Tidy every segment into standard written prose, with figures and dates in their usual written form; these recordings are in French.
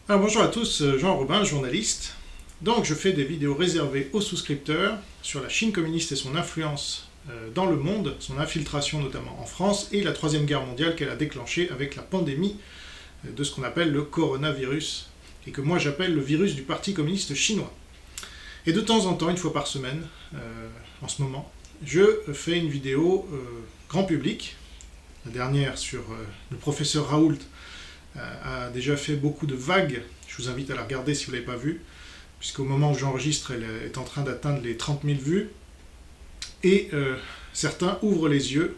Alors bonjour à tous, Jean Robin, journaliste. Donc je fais des vidéos réservées aux souscripteurs sur la Chine communiste et son influence dans le monde, son infiltration notamment en France et la Troisième Guerre mondiale qu'elle a déclenchée avec la pandémie de ce qu'on appelle le coronavirus et que moi j'appelle le virus du Parti communiste chinois. Et de temps en temps, une fois par semaine, en ce moment, je fais une vidéo grand public. La dernière sur le professeur Raoult a déjà fait beaucoup de vagues. Je vous invite à la regarder si vous ne l'avez pas vue, puisqu'au moment où j'enregistre, elle est en train d'atteindre les 30 000 vues. Et certains ouvrent les yeux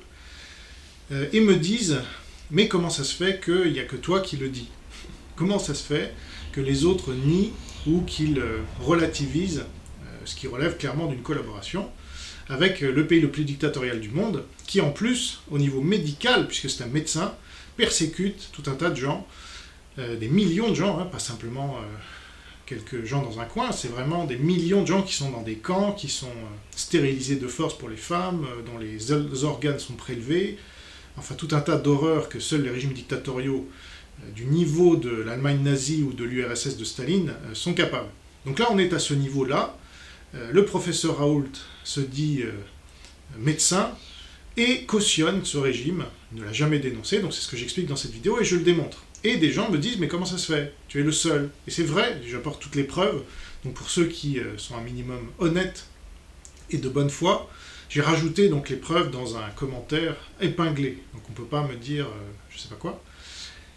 et me disent « Mais comment ça se fait qu'il n'y a que toi qui le dis ? Comment ça se fait que les autres nient ou qu'ils relativisent ce qui relève clairement d'une collaboration avec le pays le plus dictatorial du monde, qui en plus, au niveau médical, puisque c'est un médecin, persécute tout un tas de gens, des millions de gens, pas simplement quelques gens dans un coin, c'est vraiment des millions de gens qui sont dans des camps, qui sont stérilisés de force pour les femmes, dont les organes sont prélevés, enfin tout un tas d'horreurs que seuls les régimes dictatoriaux du niveau de l'Allemagne nazie ou de l'URSS de Staline sont capables. Donc là, on est à ce niveau-là. Le professeur Raoult se dit médecin et cautionne ce régime, il ne l'a jamais dénoncé, donc c'est ce que j'explique dans cette vidéo et je le démontre. Et des gens me disent, mais comment ça se fait ? Tu es le seul. Et c'est vrai, j'apporte toutes les preuves. Donc pour ceux qui sont un minimum honnêtes et de bonne foi, j'ai rajouté donc les preuves dans un commentaire épinglé. Donc on ne peut pas me dire je sais pas quoi.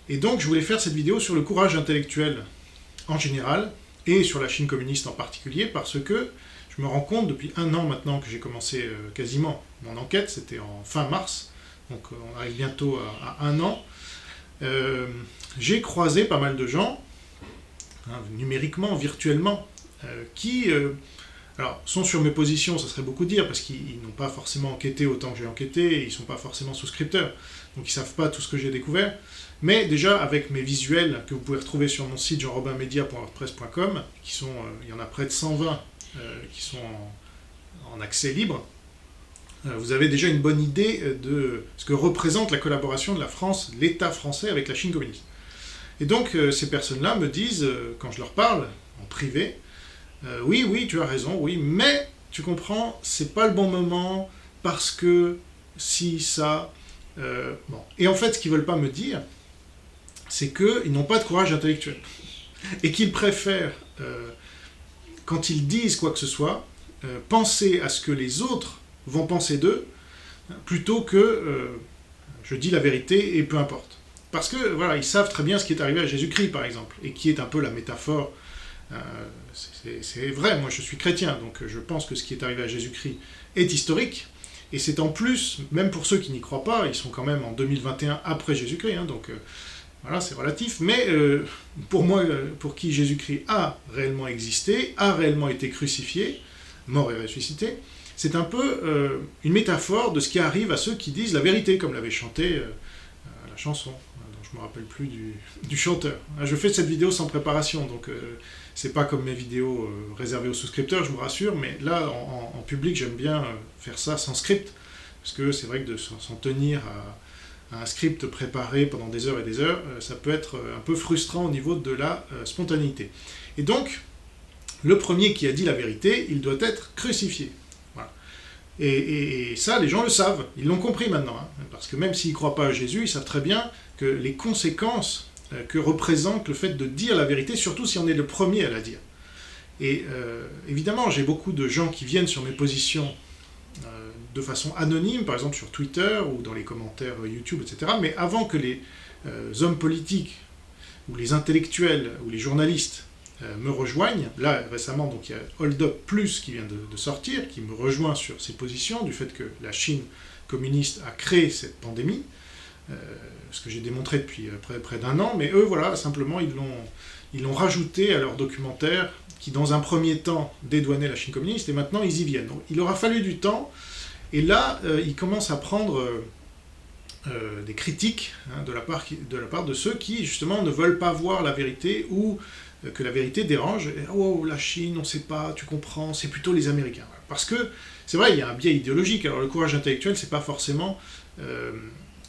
Et donc je voulais faire cette vidéo sur le courage intellectuel en général, et sur la Chine communiste en particulier, parce que je me rends compte depuis 1 an maintenant que j'ai commencé quasiment mon enquête, c'était en fin mars, donc on arrive bientôt à 1 an, j'ai croisé pas mal de gens, numériquement, virtuellement, qui alors, sont sur mes positions, ça serait beaucoup dire, parce qu'ils n'ont pas forcément enquêté autant que j'ai enquêté, et ils ne sont pas forcément souscripteurs, donc ils ne savent pas tout ce que j'ai découvert, mais déjà avec mes visuels que vous pouvez retrouver sur mon site jeanrobinmedia.wordpress.com, il y en a près de 120 qui sont en accès libre, vous avez déjà une bonne idée de ce que représente la collaboration de la France, l'État français avec la Chine communiste. Et donc ces personnes-là me disent, quand je leur parle, en privé, oui, tu as raison, oui, mais tu comprends, c'est pas le bon moment, parce que si, ça... bon. Et en fait, ce qu'ils veulent pas me dire, c'est qu'ils n'ont pas de courage intellectuel. Et qu'ils préfèrent, quand ils disent quoi que ce soit, penser à ce que les autres vont penser d'eux, plutôt que je dis la vérité et peu importe. Parce que, voilà, ils savent très bien ce qui est arrivé à Jésus-Christ, par exemple, et qui est un peu la métaphore. C'est vrai, moi je suis chrétien, donc je pense que ce qui est arrivé à Jésus-Christ est historique, et c'est en plus, même pour ceux qui n'y croient pas, ils sont quand même en 2021 après Jésus-Christ, donc voilà, c'est relatif, mais pour moi, pour qui Jésus-Christ a réellement existé, a réellement été crucifié, mort et ressuscité, c'est un peu une métaphore de ce qui arrive à ceux qui disent la vérité, comme l'avait chanté la chanson, dont je ne me rappelle plus du chanteur. Je fais cette vidéo sans préparation, donc c'est pas comme mes vidéos réservées aux souscripteurs, je vous rassure, mais là, en public, j'aime bien faire ça sans script, parce que c'est vrai que de s'en tenir à un script préparé pendant des heures et des heures, ça peut être un peu frustrant au niveau de la spontanéité. Et donc, le premier qui a dit la vérité, il doit être crucifié. Voilà. Et ça, les gens le savent, ils l'ont compris maintenant, parce que même s'ils ne croient pas à Jésus, ils savent très bien que les conséquences que représente le fait de dire la vérité, surtout si on est le premier à la dire. Et évidemment, j'ai beaucoup de gens qui viennent sur mes positions de façon anonyme, par exemple sur Twitter ou dans les commentaires YouTube, etc. Mais avant que les hommes politiques ou les intellectuels ou les journalistes me rejoignent, là récemment, donc il y a Hold Up Plus qui vient de sortir, qui me rejoint sur ces positions, du fait que la Chine communiste a créé cette pandémie, ce que j'ai démontré depuis près d'1 an, mais eux, voilà, simplement, ils l'ont rajouté à leur documentaire, qui dans un premier temps dédouanait la Chine communiste, et maintenant ils y viennent. Donc il aura fallu du temps, et là, ils commencent à prendre des critiques de la part de ceux qui, justement, ne veulent pas voir la vérité, ou que la vérité dérange. Et, oh, la Chine, on ne sait pas, tu comprends, c'est plutôt les Américains. Parce que, c'est vrai, il y a un biais idéologique, alors le courage intellectuel, c'est pas forcément...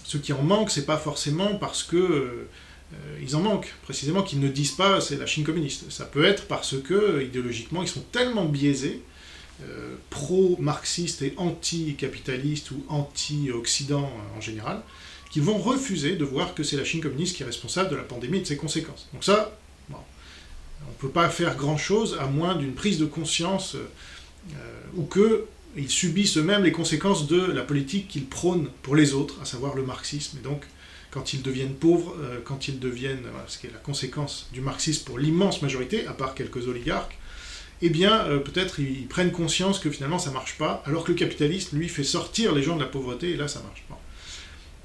ce qui en manque, c'est pas forcément parce que ils en manquent, précisément qu'ils ne disent pas c'est la Chine communiste. Ça peut être parce que, idéologiquement, ils sont tellement biaisés, pro-marxistes et anti-capitalistes ou anti-Occident en général, qu'ils vont refuser de voir que c'est la Chine communiste qui est responsable de la pandémie et de ses conséquences. Donc ça, bon, on ne peut pas faire grand-chose à moins d'une prise de conscience ou qu'ils subissent eux-mêmes les conséquences de la politique qu'ils prônent pour les autres, à savoir le marxisme. Et donc, quand ils deviennent pauvres, quand ils deviennent, ce qui est la conséquence du marxisme pour l'immense majorité, à part quelques oligarques, eh bien, peut-être ils prennent conscience que finalement ça marche pas, alors que le capitalisme, lui, fait sortir les gens de la pauvreté, et là ça marche pas.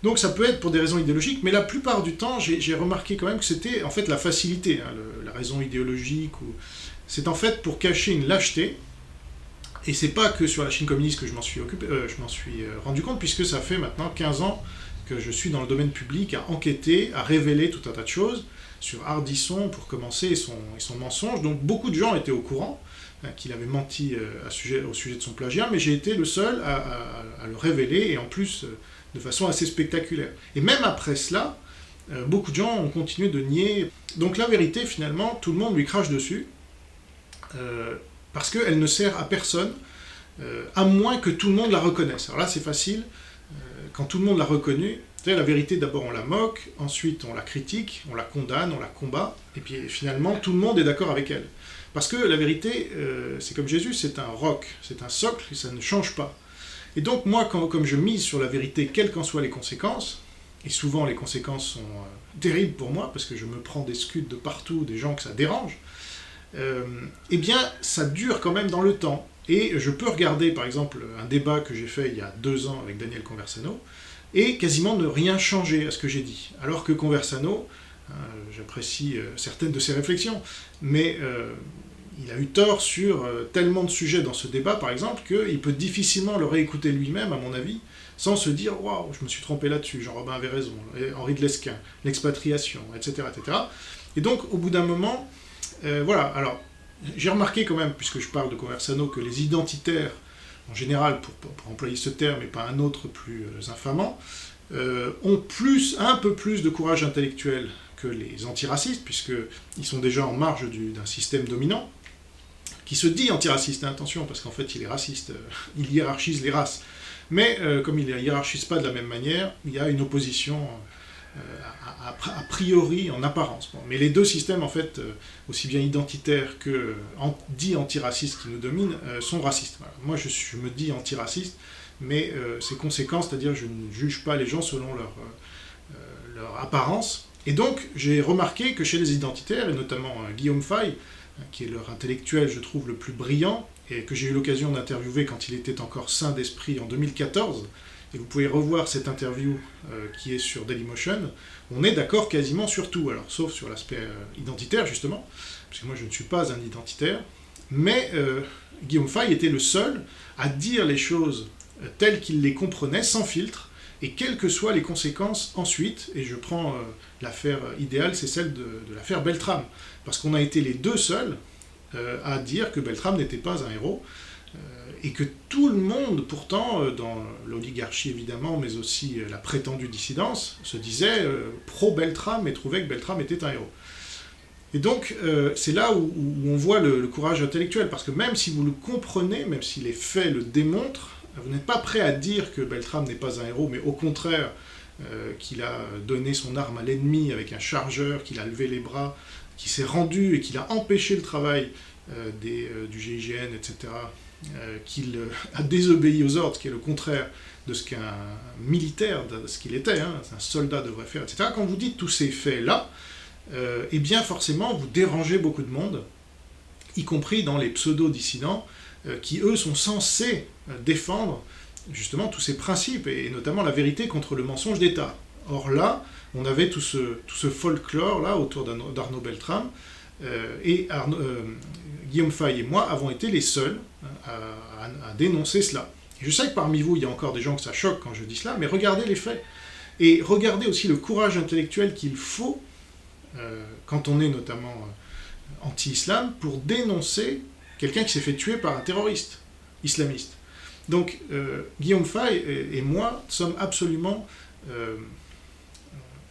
Donc ça peut être pour des raisons idéologiques, mais la plupart du temps, j'ai remarqué quand même que c'était en fait la facilité, hein, la raison idéologique, c'est en fait pour cacher une lâcheté, et c'est pas que sur la Chine communiste que je m'en suis rendu compte, puisque ça fait maintenant 15 ans que je suis dans le domaine public à enquêter, à révéler tout un tas de choses, sur Ardisson, pour commencer, et son mensonge. Donc beaucoup de gens étaient au courant qu'il avait menti au sujet de son plagiat, mais j'ai été le seul à le révéler, et en plus de façon assez spectaculaire. Et même après cela, beaucoup de gens ont continué de nier. Donc la vérité, finalement, tout le monde lui crache dessus, parce qu'elle ne sert à personne, à moins que tout le monde la reconnaisse. Alors là, c'est facile, quand tout le monde l'a reconnue, la vérité, d'abord on la moque, ensuite on la critique, on la condamne, on la combat, et puis finalement tout le monde est d'accord avec elle. Parce que la vérité, c'est comme Jésus, c'est un roc, c'est un socle, et ça ne change pas. Et donc moi, comme je mise sur la vérité, quelles qu'en soient les conséquences, et souvent les conséquences sont terribles pour moi, parce que je me prends des scuds de partout, des gens que ça dérange, eh bien ça dure quand même dans le temps. Et je peux regarder par exemple un débat que j'ai fait il y a 2 ans avec Daniel Conversano, et quasiment ne rien changer à ce que j'ai dit. Alors que Conversano, j'apprécie certaines de ses réflexions, mais il a eu tort sur tellement de sujets dans ce débat, par exemple, qu'il peut difficilement le réécouter lui-même, à mon avis, sans se dire « Waouh, je me suis trompé là-dessus, Jean-Robin avait raison, Henri de Lesquen, l'expatriation, etc. etc. » Et donc, au bout d'un moment, voilà, alors, j'ai remarqué quand même, puisque je parle de Conversano, que les identitaires, en général, pour employer ce terme et pas un autre plus infamant, ont un peu plus de courage intellectuel que les antiracistes, puisqu'ils sont déjà en marge d'un système dominant, qui se dit antiraciste, hein, attention, parce qu'en fait il est raciste, il hiérarchise les races. Mais comme il ne hiérarchise pas de la même manière, il y a une opposition a priori en apparence. Bon, mais les deux systèmes, en fait, aussi bien identitaires que dits antiracistes qui nous dominent, sont racistes. Voilà. Moi, je me dis antiraciste, mais c'est conséquent, c'est-à-dire je ne juge pas les gens selon leur apparence. Et donc, j'ai remarqué que chez les identitaires, et notamment Guillaume Fay, qui est leur intellectuel, je trouve, le plus brillant, et que j'ai eu l'occasion d'interviewer quand il était encore sain d'esprit en 2014, et vous pouvez revoir cette interview qui est sur Dailymotion, on est d'accord quasiment sur tout, alors sauf sur l'aspect identitaire justement, parce que moi je ne suis pas un identitaire, mais Guillaume Fay était le seul à dire les choses telles qu'il les comprenait, sans filtre, et quelles que soient les conséquences ensuite, et je prends l'affaire idéale, c'est celle de l'affaire Beltrame, parce qu'on a été les deux seuls à dire que Beltrame n'était pas un héros, et que tout le monde, pourtant, dans l'oligarchie évidemment, mais aussi la prétendue dissidence, se disait pro-Beltrame et trouvait que Beltrame était un héros. Et donc, c'est là où on voit le courage intellectuel, parce que même si vous le comprenez, même si les faits le démontrent, vous n'êtes pas prêt à dire que Beltrame n'est pas un héros, mais au contraire, qu'il a donné son arme à l'ennemi avec un chargeur, qu'il a levé les bras, qu'il s'est rendu et qu'il a empêché le travail du GIGN, etc., qu'il a désobéi aux ordres, ce qui est le contraire de ce qu'un militaire, de ce qu'il était, hein, un soldat devrait faire, etc. Quand vous dites tous ces faits-là, eh bien forcément vous dérangez beaucoup de monde, y compris dans les pseudo-dissidents, qui eux sont censés défendre justement tous ces principes, et notamment la vérité contre le mensonge d'État. Or là, on avait tout ce folklore-là autour d'Arnaud Beltrame, et Guillaume Fay et moi avons été les seuls à dénoncer cela. Et je sais que parmi vous, il y a encore des gens que ça choque quand je dis cela, mais regardez les faits. Et regardez aussi le courage intellectuel qu'il faut, quand on est notamment anti-islam, pour dénoncer quelqu'un qui s'est fait tuer par un terroriste islamiste. Donc Guillaume Fay et moi sommes absolument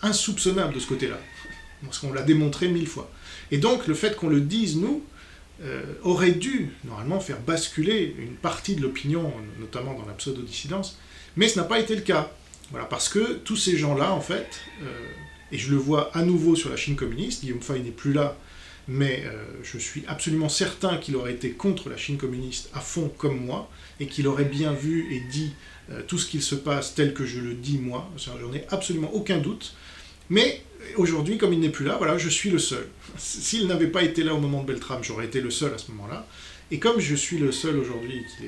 insoupçonnables de ce côté-là. parce qu'on l'a démontré 1000 fois. Et donc, le fait qu'on le dise, nous, aurait dû, normalement, faire basculer une partie de l'opinion, notamment dans la pseudo-dissidence, mais ce n'a pas été le cas. Voilà, parce que tous ces gens-là, en fait, et je le vois à nouveau sur la Chine communiste, Guillaume Fay n'est plus là, mais je suis absolument certain qu'il aurait été contre la Chine communiste à fond comme moi, et qu'il aurait bien vu et dit tout ce qu'il se passe tel que je le dis moi, j'en ai absolument aucun doute, mais aujourd'hui, comme il n'est plus là, voilà, je suis le seul. S'il n'avait pas été là au moment de Beltrame, j'aurais été le seul à ce moment-là, et comme je suis le seul aujourd'hui, qu'il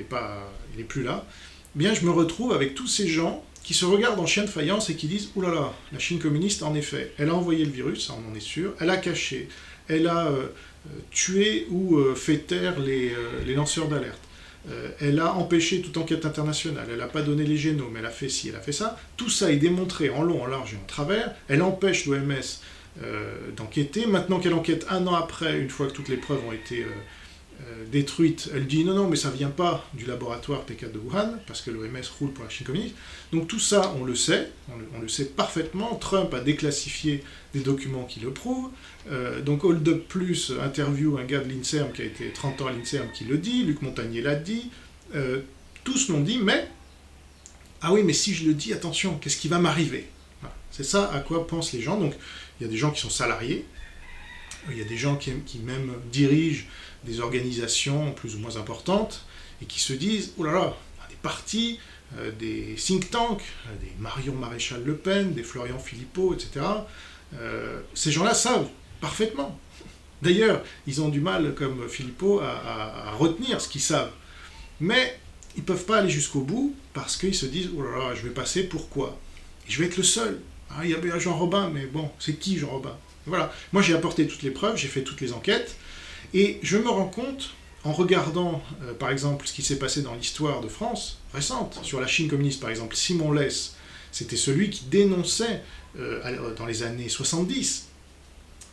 n'est plus là, eh bien je me retrouve avec tous ces gens qui se regardent en chien de faïence et qui disent « Ouh là là, la Chine communiste, en effet, elle a envoyé le virus, ça on en est sûr, elle a caché, elle a tué ou fait taire les lanceurs d'alerte, elle a empêché toute enquête internationale, elle n'a pas donné les génomes, elle a fait ci, elle a fait ça. Tout ça est démontré en long, en large et en travers. Elle empêche l'OMS d'enquêter. Maintenant qu'elle enquête un an après, une fois que toutes les preuves ont été détruite, elle dit non, mais ça vient pas du laboratoire PK de Wuhan, parce que l'OMS roule pour la Chine communiste. Donc tout ça, on le sait, on le sait parfaitement. Trump a déclassifié des documents qui le prouvent. Donc Hold Up Plus interview un gars de l'INSERM qui a été 30 ans à l'INSERM qui le dit, Luc Montagnier l'a dit, tous l'ont dit, mais ah oui, mais si je le dis, attention, qu'est-ce qui va m'arriver? Voilà. C'est ça à quoi pensent les gens. Donc il y a des gens qui sont salariés, il y a des gens qui même dirigent des organisations plus ou moins importantes et qui se disent « Oh là là, des partis, des think tanks, des Marion Maréchal Le Pen, des Florian Philippot, etc. Ces gens-là savent parfaitement. D'ailleurs, ils ont du mal, comme Philippot, à retenir ce qu'ils savent. Mais ils ne peuvent pas aller jusqu'au bout parce qu'ils se disent « Oh là là, je vais passer, pourquoi ?» Et je vais être le seul. Ah, il y a Jean Robin, mais bon, c'est qui Jean Robin? Voilà. Moi, j'ai apporté toutes les preuves, j'ai fait toutes les enquêtes, et je me rends compte, en regardant, par exemple, ce qui s'est passé dans l'histoire de France récente, sur la Chine communiste, par exemple, Simon Less, c'était celui qui dénonçait, dans les années 70,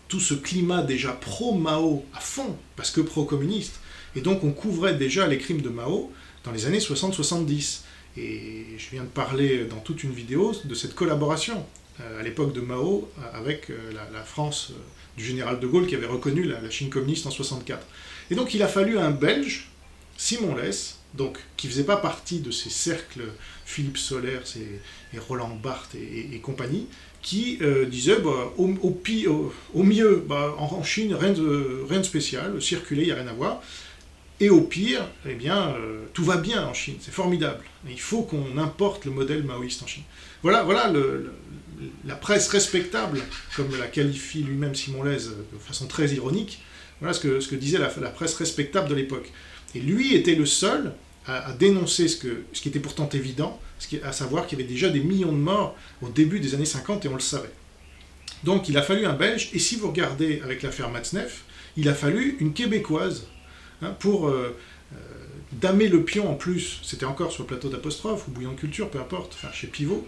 tout ce climat déjà pro-Mao à fond, parce que pro-communiste, et donc on couvrait déjà les crimes de Mao dans les années 60-70. Et je viens de parler dans toute une vidéo de cette collaboration à l'époque de Mao avec la France du général de Gaulle qui avait reconnu la Chine communiste en 64. Et donc il a fallu un Belge, Simon Less, donc, qui ne faisait pas partie de ces cercles Philippe Solers et Roland Barthes et compagnie, qui disait bah, au mieux, bah, en Chine, rien de spécial, circuler, il n'y a rien à voir. Et au pire, eh bien, tout va bien en Chine, c'est formidable. Il faut qu'on importe le modèle maoïste en Chine. Voilà la presse respectable, comme la qualifie lui-même Simon Less de façon très ironique, voilà ce que disait la presse respectable de l'époque. Et lui était le seul à dénoncer ce qui était pourtant évident, à savoir qu'il y avait déjà des millions de morts au début des années 50, et on le savait. Donc il a fallu un Belge, et si vous regardez avec l'affaire Matzneff, il a fallu une Québécoise, pour damer le pion en plus, c'était encore sur le plateau d'Apostrophe, ou Bouillon de Culture, peu importe, enfin chez Pivot,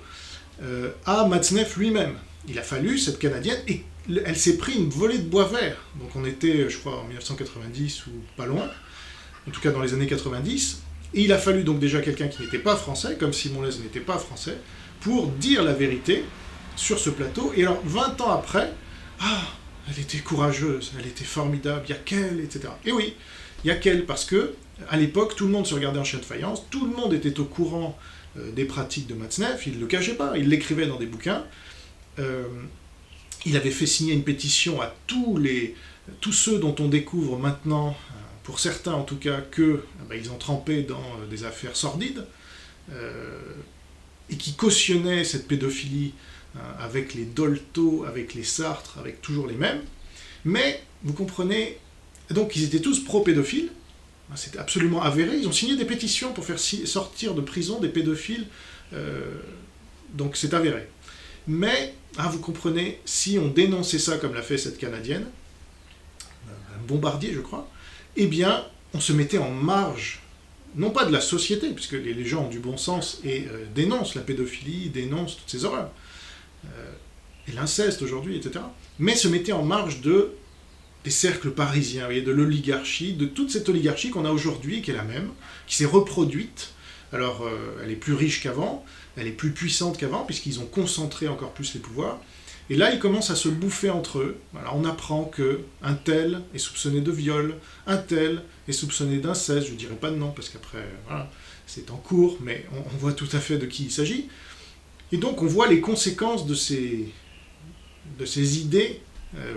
à Matzneff lui-même. Il a fallu cette Canadienne, et elle s'est pris une volée de bois vert. Donc on était, je crois, en 1990 ou pas loin, en tout cas dans les années 90, et il a fallu donc déjà quelqu'un qui n'était pas français, comme Simon Less n'était pas français, pour dire la vérité sur ce plateau. Et alors, 20 ans après, elle était courageuse, elle était formidable, il y a qu'elle, etc. Et oui, il y a qu'elle, parce que à l'époque, tout le monde se regardait en chien de faïence, tout le monde était au courant des pratiques de Matzneff, il ne le cachait pas, il l'écrivait dans des bouquins. Il avait fait signer une pétition à tous ceux dont on découvre maintenant, pour certains en tout cas, qu'ils ont trempé dans des affaires sordides, et qui cautionnaient cette pédophilie avec les Dolto, avec les Sartre, avec toujours les mêmes. Mais, vous comprenez, donc ils étaient tous pro-pédophiles, c'était absolument avéré, ils ont signé des pétitions pour faire sortir de prison des pédophiles, donc c'est avéré. Mais, vous comprenez, si on dénonçait ça comme l'a fait cette Canadienne, un Bombardier je crois, eh bien, on se mettait en marge, non pas de la société, puisque les gens ont du bon sens et dénoncent la pédophilie, dénoncent toutes ces horreurs, et l'inceste aujourd'hui, etc., mais se mettait en marge des cercles parisiens, voyez, de l'oligarchie, de toute cette oligarchie qu'on a aujourd'hui, qui est la même, qui s'est reproduite. Alors, elle est plus riche qu'avant, elle est plus puissante qu'avant, puisqu'ils ont concentré encore plus les pouvoirs, Et là, ils commencent à se bouffer entre eux. Voilà, on apprend qu'un tel est soupçonné de viol, un tel est soupçonné d'inceste, je ne dirai pas de nom parce qu'après, voilà, c'est en cours, mais on voit tout à fait de qui il s'agit. Et donc on voit les conséquences de ces idées,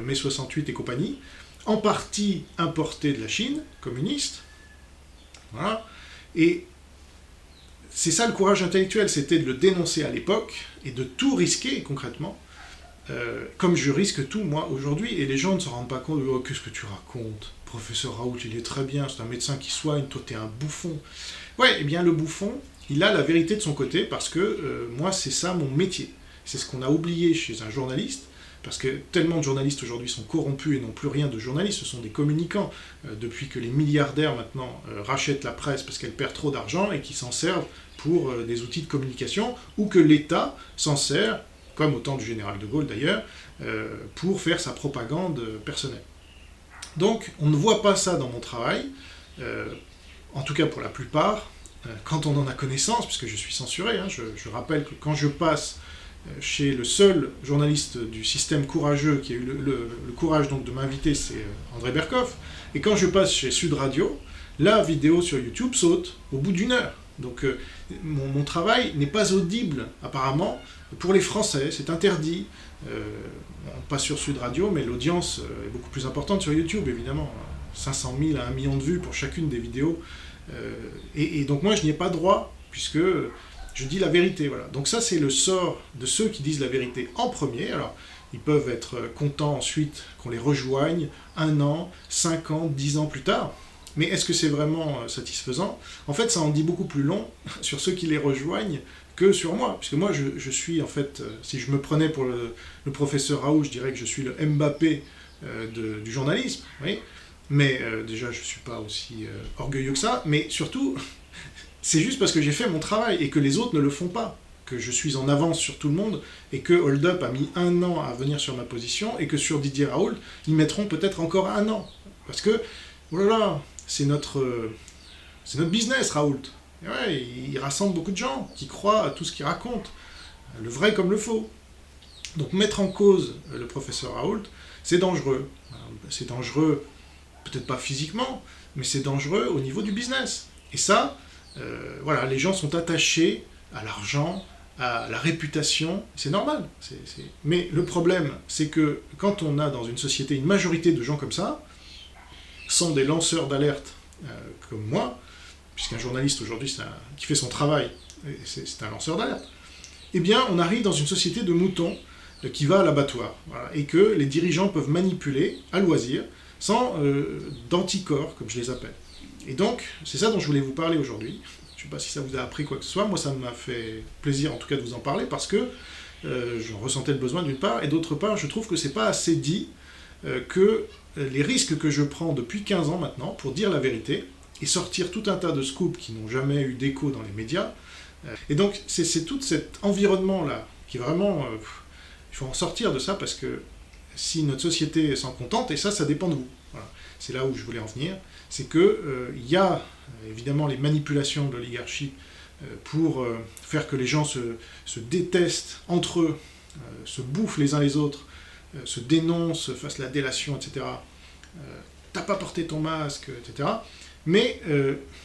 mai 68 et compagnie, en partie importées de la Chine communiste. Voilà. Et c'est ça le courage intellectuel, c'était de le dénoncer à l'époque et de tout risquer concrètement, comme je risque tout moi aujourd'hui, et les gens ne se rendent pas compte de « Oh, qu'est-ce que tu racontes ? Professeur Raoult, il est très bien, c'est un médecin qui soigne, toi t'es un bouffon. » Ouais, eh bien le bouffon, il a la vérité de son côté, parce que moi c'est ça mon métier. C'est ce qu'on a oublié chez un journaliste, parce que tellement de journalistes aujourd'hui sont corrompus et n'ont plus rien de journalistes, ce sont des communicants, depuis que les milliardaires maintenant rachètent la presse parce qu'elle perd trop d'argent et qui s'en servent pour des outils de communication, ou que l'État s'en sert, comme au temps du général de Gaulle d'ailleurs, pour faire sa propagande personnelle. Donc on ne voit pas ça dans mon travail, en tout cas pour la plupart, quand on en a connaissance, puisque je suis censuré, hein, je rappelle que quand je passe chez le seul journaliste du système courageux qui a eu le courage donc de m'inviter, c'est André Berkoff, et quand je passe chez Sud Radio, la vidéo sur YouTube saute au bout d'1 heure. Donc mon travail n'est pas audible apparemment pour les Français, c'est interdit. Pas sur Sud Radio, mais l'audience est beaucoup plus importante sur YouTube évidemment. 500 000 à 1 million de vues pour chacune des vidéos. Et donc moi je n'y ai pas droit, puisque je dis la vérité. Voilà. Donc ça c'est le sort de ceux qui disent la vérité en premier. Alors ils peuvent être contents ensuite qu'on les rejoigne 1 an, 5 ans, 10 ans plus tard. Mais est-ce que c'est vraiment satisfaisant ? En fait, ça en dit beaucoup plus long sur ceux qui les rejoignent que sur moi. Puisque moi, je suis, en fait, si je me prenais pour le professeur Raoult, je dirais que je suis le Mbappé du journalisme. Oui. Mais déjà, je ne suis pas aussi orgueilleux que ça. Mais surtout, c'est juste parce que j'ai fait mon travail et que les autres ne le font pas. Que je suis en avance sur tout le monde et que Hold Up a mis 1 an à venir sur ma position et que sur Didier Raoult, ils mettront peut-être encore 1 an. Parce que, oh là là, c'est notre business, Raoult. Et ouais, il rassemble beaucoup de gens qui croient à tout ce qu'il raconte, le vrai comme le faux. Donc mettre en cause le professeur Raoult, c'est dangereux. C'est dangereux, peut-être pas physiquement, mais c'est dangereux au niveau du business. Et ça, voilà, les gens sont attachés à l'argent, à la réputation, c'est normal. Mais le problème, c'est que quand on a dans une société une majorité de gens comme ça, sont des lanceurs d'alerte comme moi, puisqu'un journaliste aujourd'hui qui fait son travail, c'est un lanceur d'alerte, eh bien on arrive dans une société de moutons qui va à l'abattoir, voilà, et que les dirigeants peuvent manipuler à loisir, sans d'anticorps, comme je les appelle. Et donc, c'est ça dont je voulais vous parler aujourd'hui. Je ne sais pas si ça vous a appris quoi que ce soit, moi ça m'a fait plaisir en tout cas de vous en parler, parce que j'en ressentais le besoin d'une part, et d'autre part, je trouve que c'est pas assez dit que les risques que je prends depuis 15 ans maintenant pour dire la vérité et sortir tout un tas de scoops qui n'ont jamais eu d'écho dans les médias. Et donc c'est tout cet environnement-là qui vraiment... il faut en sortir de ça parce que si notre société s'en contente, et ça dépend de vous. Voilà. C'est là où je voulais en venir, c'est que y a évidemment les manipulations de l'oligarchie pour faire que les gens se détestent entre eux, se bouffent les uns les autres, se dénoncent, fassent la délation, etc. T'as pas porté ton masque, etc. Mais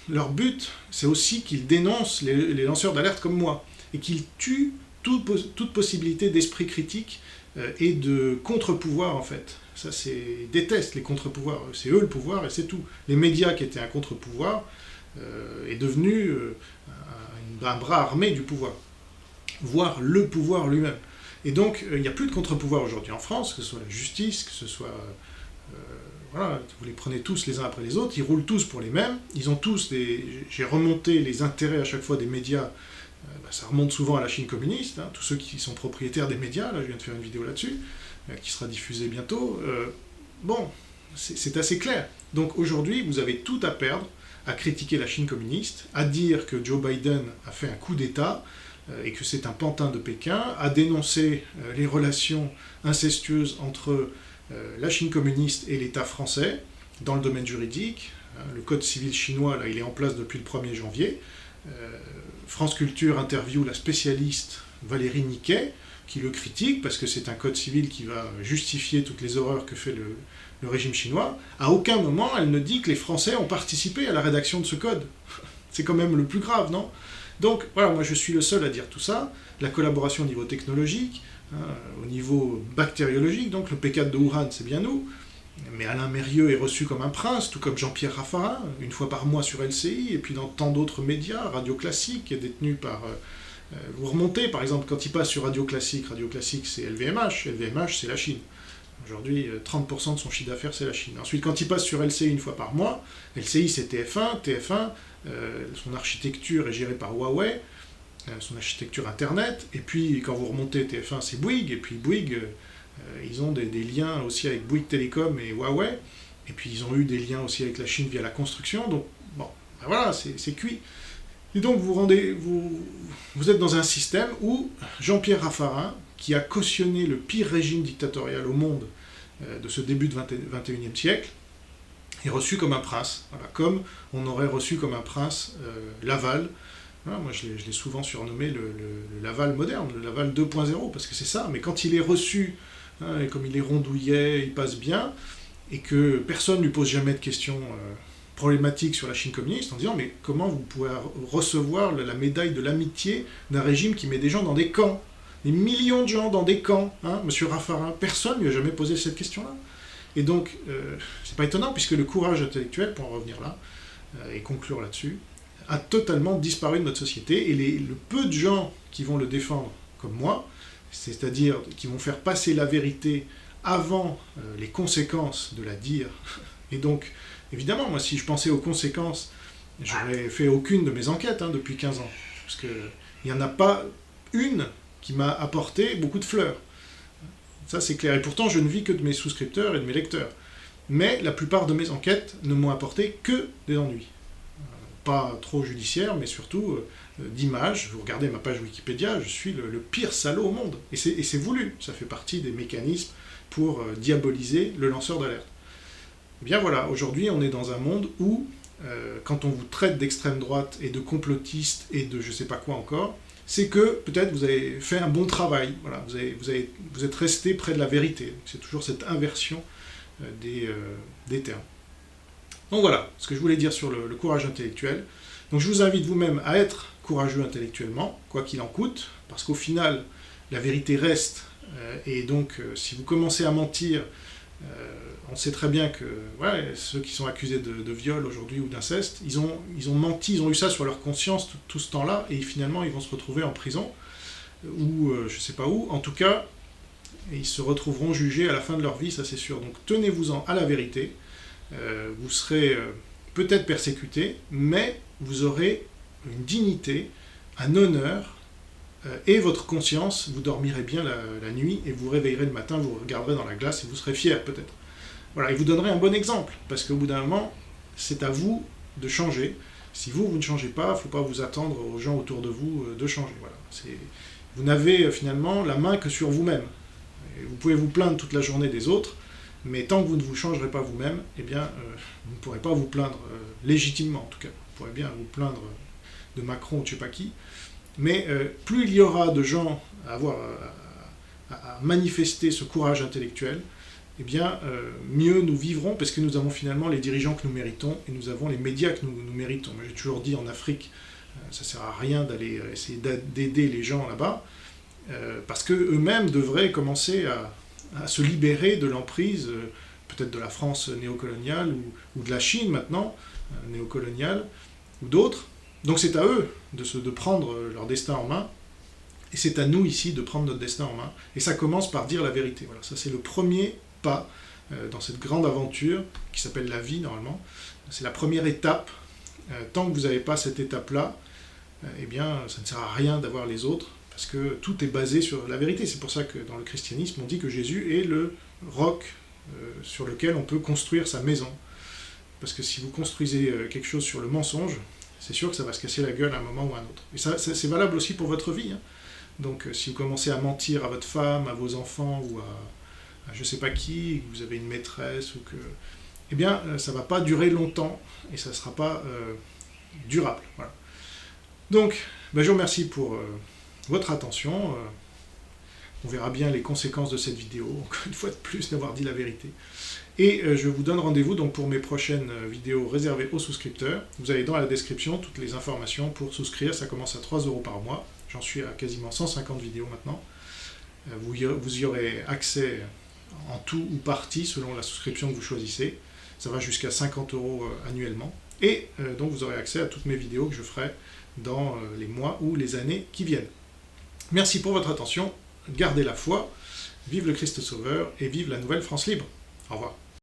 leur but, c'est aussi qu'ils dénoncent les lanceurs d'alerte comme moi, et qu'ils tuent toute possibilité d'esprit critique et de contre-pouvoir, en fait. Ça, ils détestent les contre-pouvoirs. C'est eux le pouvoir, et c'est tout. Les médias, qui étaient un contre-pouvoir, est devenu un bras armé du pouvoir, voire le pouvoir lui-même. Et donc, il n'y a plus de contre-pouvoir aujourd'hui en France, que ce soit la justice, que ce soit... voilà, vous les prenez tous les uns après les autres, ils roulent tous pour les mêmes, ils ont tous des... J'ai remonté les intérêts à chaque fois des médias, ça remonte souvent à la Chine communiste, hein, tous ceux qui sont propriétaires des médias, là je viens de faire une vidéo là-dessus, qui sera diffusée bientôt. Bon, c'est assez clair. Donc aujourd'hui, vous avez tout à perdre à critiquer la Chine communiste, à dire que Joe Biden a fait un coup d'État, et que c'est un pantin de Pékin, à dénoncer les relations incestueuses entre la Chine communiste et l'État français dans le domaine juridique. Le code civil chinois, là, il est en place depuis le 1er janvier. France Culture interview la spécialiste Valérie Niquet, qui le critique, parce que c'est un code civil qui va justifier toutes les horreurs que fait le régime chinois, à aucun moment elle ne dit que les Français ont participé à la rédaction de ce code. C'est quand même le plus grave, non? Donc voilà, moi je suis le seul à dire tout ça, la collaboration au niveau technologique, au niveau bactériologique, donc le P4 de Wuhan c'est bien nous, mais Alain Mérieux est reçu comme un prince, tout comme Jean-Pierre Raffarin, une fois par mois sur LCI, et puis dans tant d'autres médias, Radio Classique, qui est détenu par... vous remontez, par exemple, quand il passe sur Radio Classique c'est LVMH, LVMH c'est la Chine. Aujourd'hui, 30% de son chiffre d'affaires c'est la Chine. Ensuite, quand il passe sur LCI une fois par mois, LCI c'est TF1, TF1, son architecture est gérée par Huawei, son architecture Internet, et puis quand vous remontez TF1 c'est Bouygues, et puis Bouygues... ils ont des liens aussi avec Bouygues Télécom et Huawei, et puis ils ont eu des liens aussi avec la Chine via la construction, donc bon, ben voilà, c'est cuit. Et donc vous êtes dans un système où Jean-Pierre Raffarin, qui a cautionné le pire régime dictatorial au monde de ce début de 21e siècle, est reçu comme un prince, voilà, comme on aurait reçu comme un prince Laval. Voilà, moi je l'ai souvent surnommé le Laval moderne, le Laval 2.0, parce que c'est ça, mais quand il est reçu, et comme il est rondouillet, il passe bien, et que personne ne lui pose jamais de questions problématiques sur la Chine communiste, en disant mais comment vous pouvez recevoir la médaille de l'amitié d'un régime qui met des gens dans des camps, des millions de gens dans des camps, monsieur Raffarin, personne ne lui a jamais posé cette question-là. Et donc, c'est pas étonnant, puisque le courage intellectuel, pour en revenir là, et conclure là-dessus, a totalement disparu de notre société, et le peu de gens qui vont le défendre, comme moi, c'est-à-dire qui vont faire passer la vérité avant les conséquences de la dire, et donc, évidemment, moi, si je pensais aux conséquences, j'aurais fait aucune de mes enquêtes depuis 15 ans, parce qu'il n'y en a pas une qui m'a apporté beaucoup de fleurs. Ça, c'est clair. Et pourtant, je ne vis que de mes souscripteurs et de mes lecteurs. Mais la plupart de mes enquêtes ne m'ont apporté que des ennuis. Pas trop judiciaires, mais surtout d'images. Vous regardez ma page Wikipédia, je suis le pire salaud au monde. Et c'est voulu. Ça fait partie des mécanismes pour diaboliser le lanceur d'alerte. Eh bien voilà, aujourd'hui, on est dans un monde où, quand on vous traite d'extrême droite et de complotiste et de je sais pas quoi encore, c'est que peut-être vous avez fait un bon travail, voilà, vous êtes resté près de la vérité. C'est toujours cette inversion des termes. Donc voilà, ce que je voulais dire sur le courage intellectuel. Donc je vous invite vous-même à être courageux intellectuellement, quoi qu'il en coûte, parce qu'au final, la vérité reste, et donc si vous commencez à mentir, on sait très bien que ceux qui sont accusés de viol aujourd'hui ou d'inceste, ils ont menti, ils ont eu ça sur leur conscience tout ce temps-là, et finalement ils vont se retrouver en prison, ou je ne sais pas où, en tout cas, ils se retrouveront jugés à la fin de leur vie, ça c'est sûr. Donc tenez-vous-en à la vérité, vous serez peut-être persécuté, mais vous aurez une dignité, un honneur, et votre conscience, vous dormirez bien la nuit, et vous vous réveillerez le matin, vous regarderez dans la glace, et vous serez fier peut-être. Voilà, et vous donnerez un bon exemple, parce qu'au bout d'un moment, c'est à vous de changer. Si vous ne changez pas, il ne faut pas vous attendre aux gens autour de vous de changer. Voilà. Vous n'avez finalement la main que sur vous-même. Et vous pouvez vous plaindre toute la journée des autres, mais tant que vous ne vous changerez pas vous-même, eh bien, vous ne pourrez pas vous plaindre légitimement, en tout cas. Vous pourrez bien vous plaindre de Macron ou de je ne sais pas qui, mais plus il y aura de gens à manifester ce courage intellectuel, eh bien, mieux nous vivrons, parce que nous avons finalement les dirigeants que nous méritons, et nous avons les médias que nous méritons. Moi, j'ai toujours dit en Afrique, ça ne sert à rien d'aller essayer d'aider les gens là-bas, parce qu'eux-mêmes devraient commencer à se libérer de l'emprise, peut-être de la France néocoloniale, ou de la Chine maintenant, néocoloniale, ou d'autres. Donc c'est à eux de prendre leur destin en main, et c'est à nous ici de prendre notre destin en main. Et ça commence par dire la vérité. Voilà, ça c'est le premier pas dans cette grande aventure qui s'appelle la vie normalement. C'est la première étape. Tant que vous n'avez pas cette étape-là, eh bien ça ne sert à rien d'avoir les autres, parce que tout est basé sur la vérité. C'est pour ça que dans le christianisme, on dit que Jésus est le roc sur lequel on peut construire sa maison. Parce que si vous construisez quelque chose sur le mensonge, c'est sûr que ça va se casser la gueule à un moment ou à un autre. Et ça, c'est valable aussi pour votre vie. Donc si vous commencez à mentir à votre femme, à vos enfants, ou à je sais pas qui, que vous avez une maîtresse, ou que... eh bien, ça va pas durer longtemps, et ça sera pas durable. Voilà. Donc, je vous remercie pour votre attention. On verra bien les conséquences de cette vidéo, encore une fois de plus d'avoir dit la vérité. Et je vous donne rendez-vous donc pour mes prochaines vidéos réservées aux souscripteurs. Vous avez dans la description toutes les informations pour souscrire, ça commence à 3 € par mois. J'en suis à quasiment 150 vidéos maintenant. Vous y aurez accès en tout ou partie selon la souscription que vous choisissez. Ça va jusqu'à 50 € annuellement. Et donc vous aurez accès à toutes mes vidéos que je ferai dans les mois ou les années qui viennent. Merci pour votre attention, gardez la foi, vive le Christ Sauveur et vive la nouvelle France libre. Au revoir.